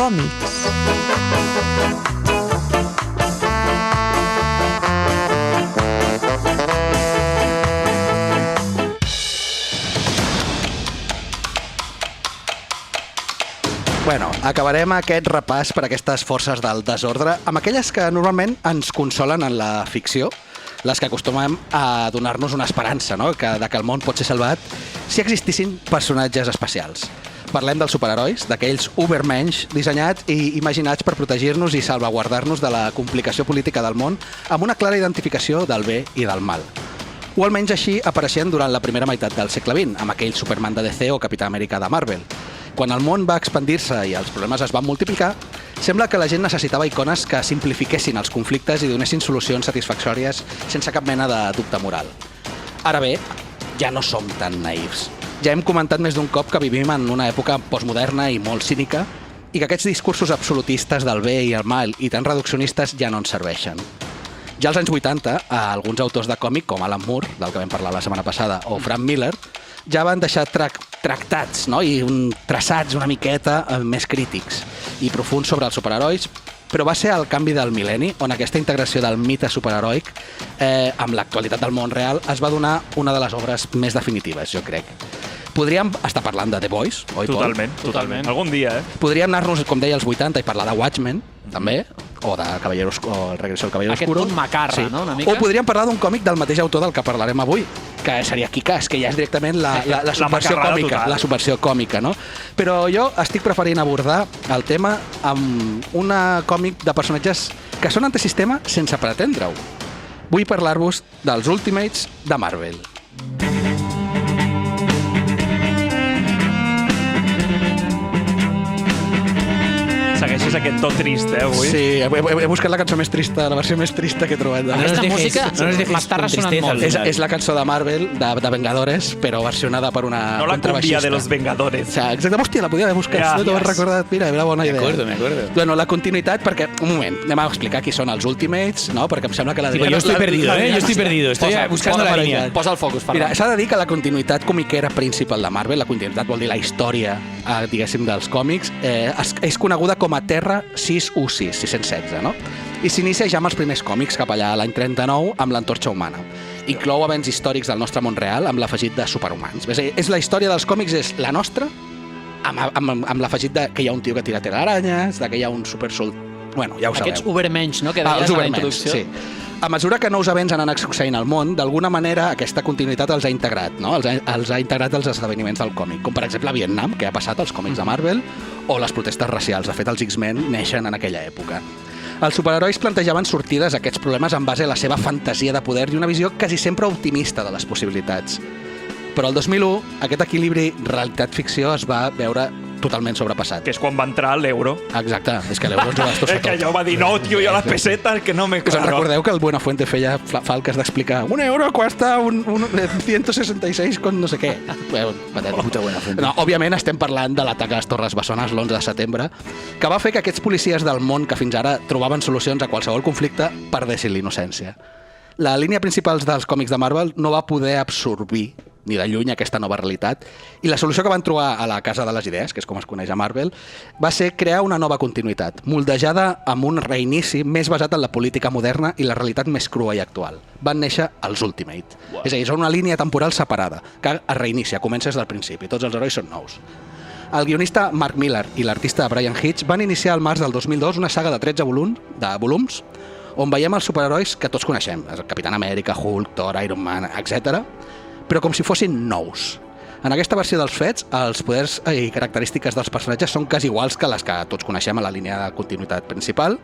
còmics. Bueno, acabarem aquest repàs per aquestes forces del desordre amb aquelles que normalment ens consolen en la ficció, les que acostumem a donar-nos una esperança, no? que el món pot ser salvat si existissin personatges especials. Parlem dels superherois, d'aquells ubermensch dissenyats i imaginats per protegir-nos i salvaguardar-nos de la complicació política del món amb una clara identificació del bé i del mal. O almenys així apareixien durant la primera meitat del segle XX, amb aquell Superman de DC o Capità Amèrica de Marvel. Quan el món va expandir-se i els problemes es van multiplicar, sembla que la gent necessitava icones que simplifiquessin els conflictes i donessin solucions satisfactòries sense cap mena de dubte moral. Ara bé, ja no som tan naïfs. Ja hem comentat més d'un cop que vivim en una època postmoderna i molt cínica i que aquests discursos absolutistes del bé i el mal i tan reduccionistes ja no ens serveixen. Ja als anys 80, alguns autors de còmic, com Alan Moore, del que vam parlar la setmana passada, o Frank Miller, ja van deixar tractats, no? I traçats una miqueta més crítics i profunds sobre els superherois, però va ser al canvi del mil·lenni on aquesta integració del mite superheroic amb l'actualitat del món real es va donar una de les obres més definitives, jo crec. Podríem estar parlant de The Boys, oi, Pol? Totalment. Algun dia, Podríem anar-nos, com deia, als 80 i parlar de Watchmen, també, o de Caballeros, o El regreso del Caballero Oscuro. Aquest punt macarra, no? Una mica. O podríem parlar d'un còmic del mateix autor del que parlarem avui, que seria Kick-Ass, que ja és directament la subversió còmica, la subversió còmica, no? Però jo estic preferint abordar el tema amb un còmic de personatges que són antisistema sense pretendre-ho. Vull parlar-vos dels Ultimates de Marvel. Segueixes aquest to trist, avui? Sí, he buscat la cançó més trista, la versió més trista que he trobat. Aquesta música m'està ressonant molt. És la cançó de Marvel, de Vengadores, però versionada per una no la contrabaixista. cumbia de los Vengadores. O sea, exacte, hòstia, la podia haver buscat. Ja, No t'ho has recordat. Mira, era bona idea. Me acuerdo. Bueno, la continuïtat, perquè, un moment, anem a explicar qui són els Ultimates, no? Perquè em sembla que la... Sí, yo estoy perdido, yo estoy perdido. Estoy buscando la línea. Posa el focus, Mira, s'ha de dir que la continuïtat comiquera principal de Marvel, la continuïtat vol dir la història, diguéssim, dels còmics, és coneguda com a Terra 616, 616, no? I s'inicia ja amb els primers còmics cap allà l'any 39 amb l'Antorxa Humana. Inclou avenç històrics del nostre món real amb l'afegit de superhumans. És la història dels còmics, és la nostra, amb l'afegit de que hi ha un tio que tira aranyes, de que hi ha un supersold... Bueno, ja ho sabeu. Aquests ubermensch, no?, que deies a la introducció. Sí. A mesura que nous events han anat succeint al món, d'alguna manera aquesta continuïtat els ha integrat, no? Els ha integrat als esdeveniments del còmic, com per exemple Vietnam, que ha passat als còmics de Marvel, o les protestes racials. De fet, els X-Men neixen en aquella època. Els superherois plantejaven sortides a aquests problemes en base a la seva fantasia de poder i una visió quasi sempre optimista de les possibilitats. Però el 2001, aquest equilibri realitat-ficció es va veure totalment sobrepassat. Que és quan va entrar l'euro. Exacte, és que l'euro ens ho va destrossar tot. Que allò va dir, no, tio, jo les pessetes, que no me... Us recordeu que el Buenafuente feia falques d'explicar un euro cuesta un 166 con no sé què. Puta Buenafuente. No, òbviament estem parlant de l'atac a les Torres Bessones l'11 de setembre, que va fer que aquests policies del món que fins ara trobaven solucions a qualsevol conflicte perdessin l'innocència. La línia principal dels còmics de Marvel no va poder absorbir ni de lluny aquesta nova realitat, i la solució que van trobar a la Casa de les Idees, que és com es coneix a Marvel, va ser crear una nova continuïtat, moldejada amb un reinici més basat en la política moderna i la realitat més crua i actual. Van néixer els Ultimate. Wow. És a dir, són una línia temporal separada, que es reinicia, comença des del principi, tots els herois són nous. El guionista Mark Millar i l'artista Brian Hitch van iniciar al març del 2002 una saga de 13 volums on veiem els superherois que tots coneixem, el Capitán Amèrica, Hulk, Thor, Iron Man, etc., però com si fossin nous. En aquesta versió dels fets, els poders i característiques dels personatges són quasi iguals que les que tots coneixem a la línia de continuïtat principal,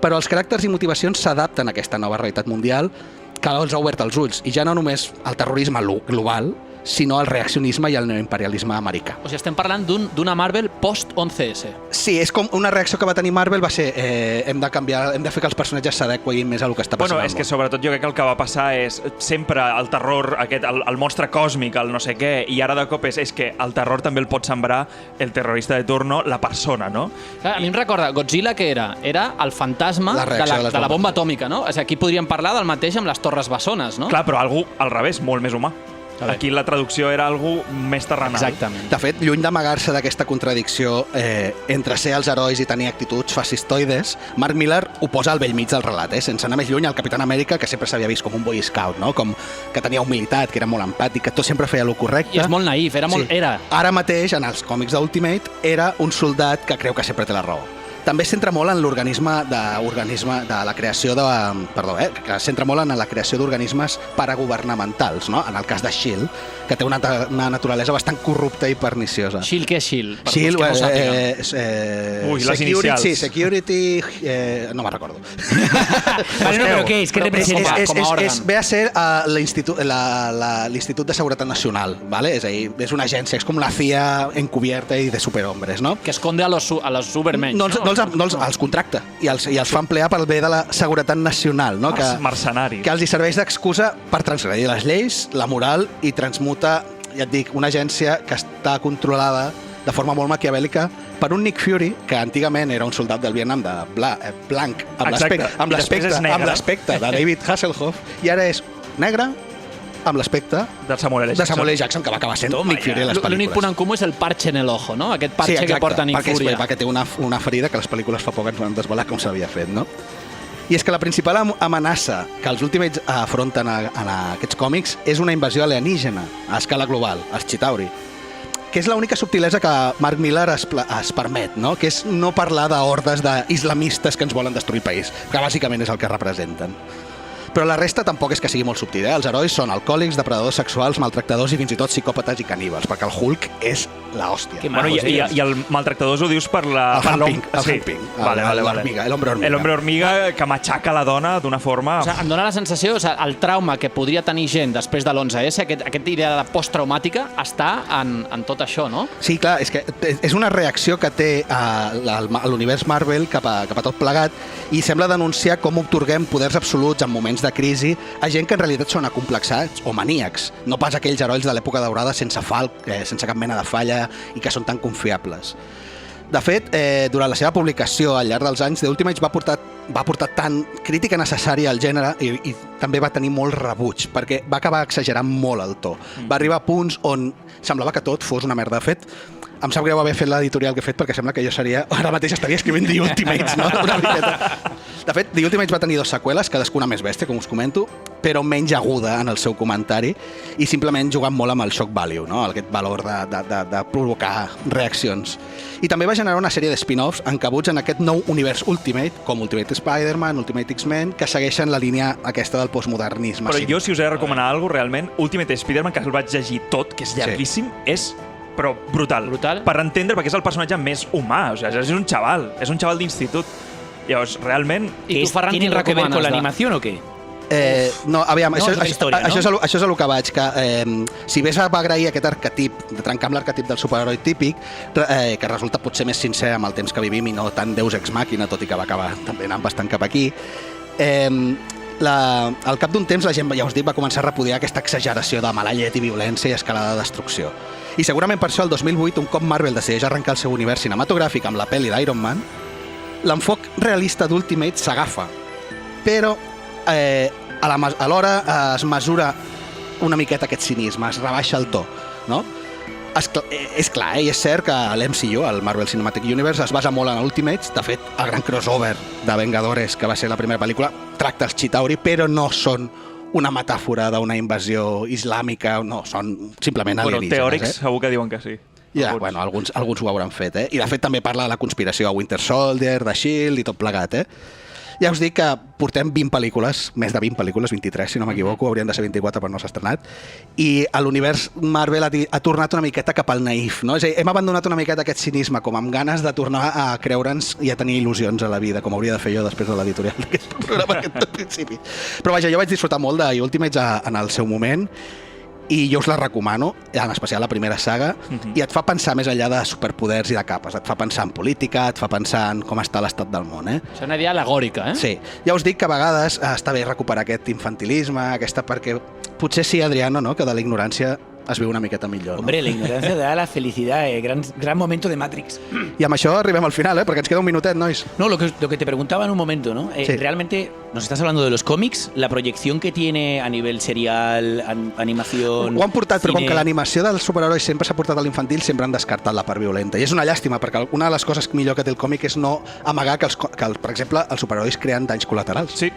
però els caràcters i motivacions s'adapten a aquesta nova realitat mundial que els ha obert els ulls, i ja no només el terrorisme global, sinó el reaccionisme i el neoimperialisme americà. O sigui, estem parlant d'una Marvel post-11S. Sí, és com una reacció que va tenir Marvel va ser hem de fer que els personatges s'adequin més a lo que està passant al món. És que sobretot jo crec que el que va passar és sempre el terror, el monstre còsmic, el no sé què, i ara de cop és que el terror també el pot sembrar el terrorista de turno, la persona, no? Clar, a mi em recorda, Godzilla què era? Era el fantasma de la bomba atòmica, no? O sigui, aquí podríem parlar del mateix amb les Torres Bessones, no? Clar, però algú al revés, molt més humà. Aquí la traducció era algo més terrenal. Exactament. De fet, lluny d'amagar-se d'aquesta contradicció entre ser els herois i tenir actituds fascistoides, Mark Millar ho posa al bell mig del relat, sense anar més lluny, el Capitán Amèrica, que sempre s'havia vist com un boy scout, no? Com que tenia humilitat, que era molt empàtic, que tot sempre feia el correcte. I és molt naïf, era. Ara mateix, en els còmics d'Ultimate, era un soldat que creu que sempre té la raó. També es centra molt en l'organisme de la creació de... Perdó, que es centra molt en la creació d'organismes paragovernamentals, no? En el cas de S.H.I.E.L.D., que té una naturalesa bastant corrupta i perniciosa. S.H.I.E.L.D. què és S.H.I.E.L.D.? Per S.H.I.E.L.D., que no sàpiguen. Ui, les inicials. Sí, Security... no me'n recordo. Vale, no, però què és? Què representa? com a òrgan. Ve a ser l'Institut de Seguretat Nacional, ¿vale? És a dir, és una agència, és com la CIA encubierta i de superhombres, no? Que esconde a los Supermenys. No els contracta i els fa emplear pel bé de la seguretat nacional, no? Mercenaris. Que els hi serveix d'excusa per transgredir les lleis, la moral i transmuta, ja et dic, una agència que està controlada de forma molt maquiavèlica per un Nick Fury, que antigament era un soldat del Vietnam de blanc, amb l'aspecte de David Hasselhoff, i ara és negre amb l'aspecte de Samuel L. Jackson, que va acabar sent Nick Fury a les pel·lícules. L'únic punt en comú és el parche en el ojo, no? Aquest parche que porta Nick Fury. Perquè té una ferida que les pel·lícules fa poc ens van desvelar com s'havia fet, no? I és que la principal amenaça que els Ultimates afronten en aquests còmics és una invasió alienígena a escala global, els Chitauri, que és l'única subtilesa que Mark Millar es permet, no? Que és no parlar d'hordes d'islamistes que ens volen destruir el país, que bàsicament és el que representen. Però la resta tampoc és que sigui molt subtil, Els herois són alcohòlics, depredadors sexuals, maltractadors i fins i tot psicòpates i caníbals, perquè el Hulk és l'hòstia. Bueno, i el maltractadors ho dius per la... El Hank Pym. L'hombre hormiga. L'hombre hormiga que matxaca la dona d'una forma... O sigui, em dóna la sensació, el trauma que podria tenir gent després de l'11S, aquesta idea de posttraumàtica, està en tot això, no? Sí, clar, és que és una reacció que té l'univers Marvel cap a tot plegat i sembla denunciar com otorguem poders absoluts en moments de crisi a gent que en realitat són acomplexats o maníacs, no pas aquells herois de l'època daurada sense cap mena de falla i que són tan confiables. De fet, durant la seva publicació al llarg dels anys, The Ultimates va portar tant crítica necessària al gènere i també va tenir molt rebuig, perquè va acabar exagerant molt el to. Va arribar a punts on semblava que tot fos una merda. De fet, em sap greu haver fet l'editorial que he fet perquè sembla que jo ara mateix estaria escrivint The Ultimates, no? Una miqueta. De fet, The Ultimates va tenir 2 seqüeles, cadascuna més bèstia, com us comento, però menys aguda en el seu comentari i simplement jugant molt amb el shock value, no? Aquest valor de provocar reaccions. I també va generar una sèrie de spin-offs encabuts en aquest nou univers Ultimate, com Ultimate Spider-Man, Ultimate X-Men, que segueixen la línia aquesta del postmodernisme. Però jo, si us he de recomanar alguna cosa, realment, Ultimate Spider-Man, que el vaig llegir tot, que és llarguíssim, és però brutal. Per entendre, perquè és el personatge més humà, o sigui, és un xaval d'institut. Llavors, realment... I tu, Ferran, ¿Tiene algo que ver con la animación o qué? No, aviam, no, això és el que vaig, que si bé va agrair aquest arquetip, de trencar amb l'arquetip del superheroi típic, que resulta potser més sincer amb el temps que vivim i no tan Deus Ex Machina, tot i que va acabar també anant bastant cap aquí, al cap d'un temps la gent, ja us dic, va començar a repudiar aquesta exageració de mala llet i violència i escalada de destrucció. I segurament per això el 2008, un cop Marvel decideix arrencar el seu univers cinematogràfic amb la pel·li d'Iron Man, l'enfoc realista d'Ultimate s'agafa, però alhora es mesura una miqueta aquest cinisme, es rebaixa el to, no? És clar, i és cert que l'MCU, el Marvel Cinematic Universe, es basa molt en Ultimates. De fet, el gran crossover de Vengadores, que va ser la primera pel·lícula, tracta els Chitauri, però no són una metàfora d'una invasió islàmica, no, són simplement alienígenes. Teòrics segur que diuen que sí. Ja, bueno, alguns ho hauran fet, I de fet també parla de la conspiració a Winter Soldier, de S.H.I.E.L.D. i tot plegat, Ja us dic que portem 20 pel·lícules, més de 20 pel·lícules, 23 si no m'equivoco, haurien de ser 24 però no s'ha estrenat, i l'univers Marvel ha tornat una miqueta cap al naïf, no? És a dir, hem abandonat una miqueta aquest cinisme, com amb ganes de tornar a creure'ns i a tenir il·lusions a la vida, com hauria de fer jo després de l'editorial d'aquest programa al principi. Però vaja, jo vaig disfrutar molt de Ultimates en el seu moment, i jo us la recomano, en especial la primera saga, i et fa pensar més enllà de superpoders i de capes, et fa pensar en política, et fa pensar en com està l'estat del món, És una idea alegòrica, Sí. Ja us dic que a vegades està bé recuperar aquest infantilisme, perquè potser sí, Adriano, no?, que de la ignorància es viu una miqueta millor. Hombre, la ignorancia da la felicidad, gran momento de Matrix. I amb això arribem al final, perquè ens queda un minutet, nois. No, lo que te preguntaba en un momento, ¿no? Sí. Realmente nos estás hablando de los cómics, la proyección que tiene a nivel serial, animación... Ho han portat, però com cine... que l'animació dels superherois sempre s'ha portat a l'infantil, sempre han descartat la part violenta. I és una llàstima, perquè una de les coses millor que té el còmic és no amagar que, per exemple, els superherois creen danys col·laterals. Sí.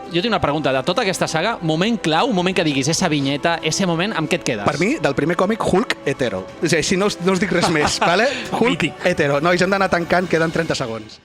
Jo tinc una pregunta. De tota aquesta saga, moment clau, un moment que diguis, esa vinyeta, ese moment, amb què et quedes? Per mi, del primer còmic, Hulk hetero. És a dir, si no us dic res més, vale? Hulk Mític. hetero. Nois, hem d'anar tancant, queden 30 segons.